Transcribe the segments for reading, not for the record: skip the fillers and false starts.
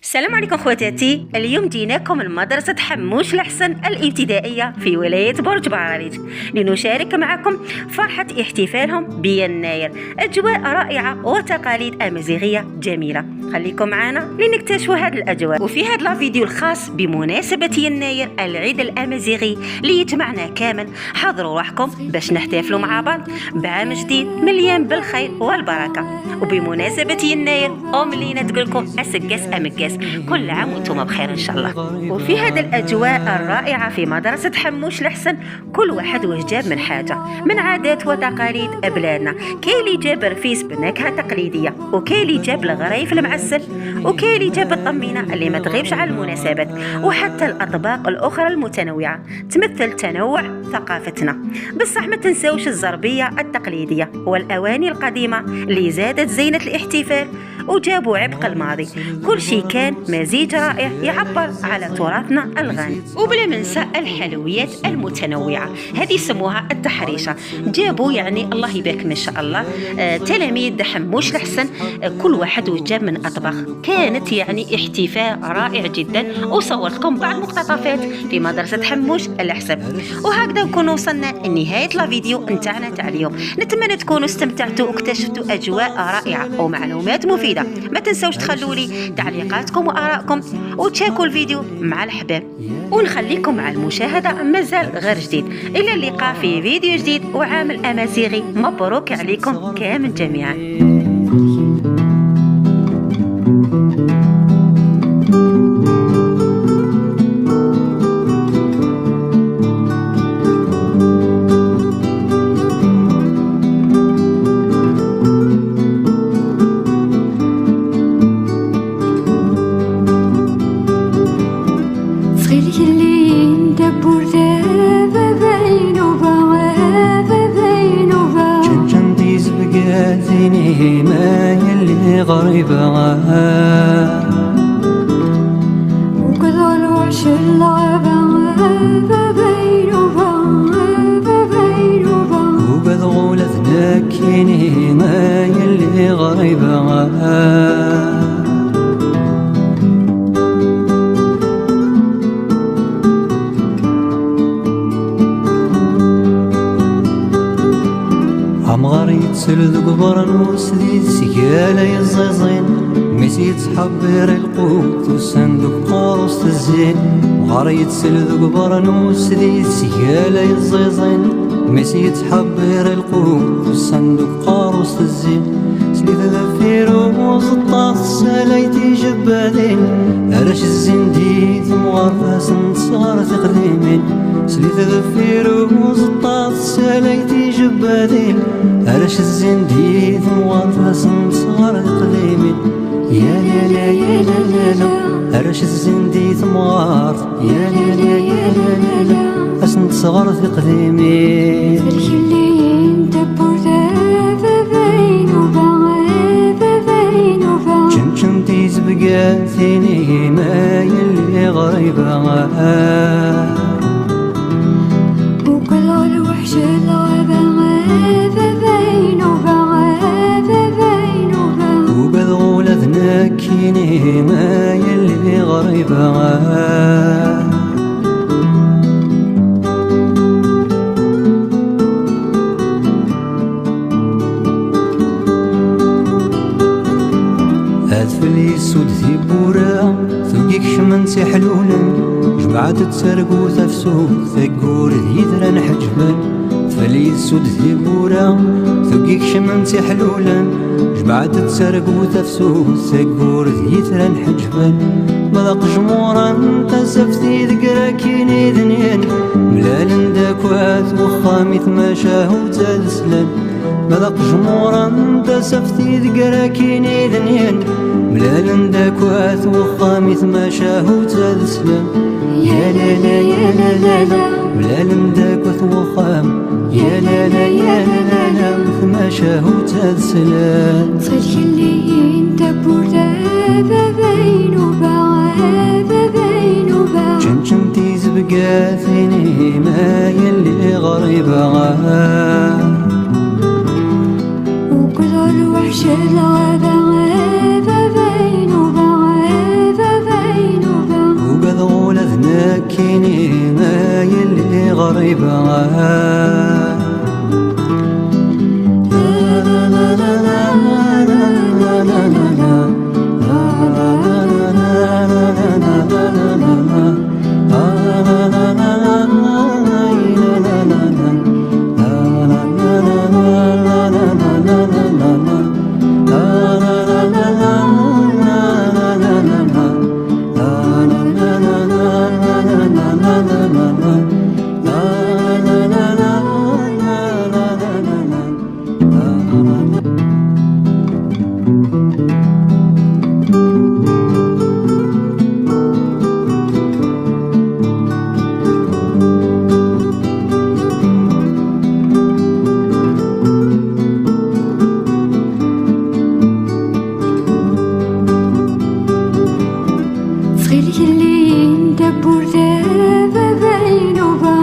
السلام عليكم خواتاتي. اليوم جيناكم من مدرسة حموش الحسن الابتدائية في ولاية برج بعراريج لنشارك معكم فرحة احتفالهم بيناير. أجواء رائعة وتقاليد أمازيغية جميلة. خليكم معنا لنكتشف هذه الأجواء. وفي هذا الفيديو الخاص بمناسبة يناير العيد الأمازيغي اللي يجمعنا كامل، حضروا روحكم باش نحتفلوا مع بعض بعام جديد مليان بالخير والبركة. وبمناسبة يناير لينا تقول لكم أسقاس أمقاس، كل عام وانتم بخير إن شاء الله. وفي هذه الأجواء الرائعة في مدرسة حموش الحسن كل واحد واش جاب من حاجة من عادات وتقاليد بلادنا. كاين اللي جاب رفيس بنكهة تقليدية، وكاين اللي جاب الغريف المعسل، وكاين اللي جاب الطمينة اللي ما تغيبش على المناسبات، وحتى الأطباق الأخرى المتنوعة تمثل تنوع ثقافتنا. بصح ما تنساوش الزربية التقليدية والأواني القديمة اللي زادت زينة الاحتفال وجابوا عبق الماضي. كل شيء كان مزيج رائع يعبر على تراثنا الغني. وبلا منسى الحلويات المتنوعة، هذه يسموها التحريشة. جابوا يعني الله يبارك ما شاء الله تلاميذ حموش الحسن، كل واحد وجاب من أطباق. كانت يعني احتفال رائع جدا، وصورت لكم بعض مقتطفات في مدرسة حموش الحسن. وهكذا نكون وصلنا لنهاية الفيديو نتاعنا تاع اليوم. نتمنى تكونوا استمتعتوا واكتشفتوا أجواء رائعة ومعلومات مفيدة. ما تنسوش تخلوا لي تعليقاتكم وآرائكم وتشاركوا الفيديو مع الأحباب، ونخليكم مع المشاهدة مازال غير جديد. إلى اللقاء في فيديو جديد وعام الأمازيغي مبروك عليكم كامل جميعا. ما يلي غريبة وكذا الوحش اللعبة وكذا غولتنا كيني ما يلي غريبة عمغار يتسل ذو قبرنوس ذي سيالة يزيزين ميسي تحبر القوت والصندوق قاروس الزين. مغار يتسل ذو قبرنوس ذي سيالة يزيزين ميسي تحبر القوت والصندوق قاروس الزين. سليت ذفيروز الطاس ساليتي جبادين أرش الزنديد مغار فاسن صغار تقديمين. سليت ذفيروز الطاس ساليتي جبادين أرش الزنديد مغار فاسن صغار تقديمين. يا لا لا يا لا لا لا أرش الزنديد مغار يا لا لا يا لا لا لا أسن صغار تقديمين. شنتيز بقاتيني ما يلي غريبة وكل الوحش وقد غولتنا كيني ما يلي غريبة أدفلي السود ذي بورا ثقيك شمنتي حلولا جمعت تسرقو تفسو ثقور ذي ذران حجبا. أدفلي السود ذي بورا ثقيك شمنتي حلولا جمعت تسرقو تفسو ثقور ذي ذران حجبا. مذاق جمورا تسفتي ذكرا كيني ذنين ملال داكوات وخامي ثماشاهو تدسلن. مذاق جمورا تسفتي ذكرا كيني ذنين ملال داكوات وخامي ثماشاهو تدسلن. يا لا لا يا لا لا لا ملال داكوات وخام يا لا لا يا لا لا ثماشاهو تدسلن. صدق اللي انت بوردا بين وبا شنتيز بقاتيني ما يلي غريبة وكل الوحش الغابة بين غريبة تخيلك اللي انت بوردة بين وبا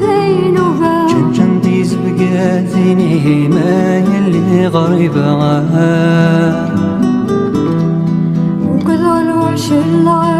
بين وبا جنجن ديز بقاتيني ما يلي غريبة وكذا الوحش اللي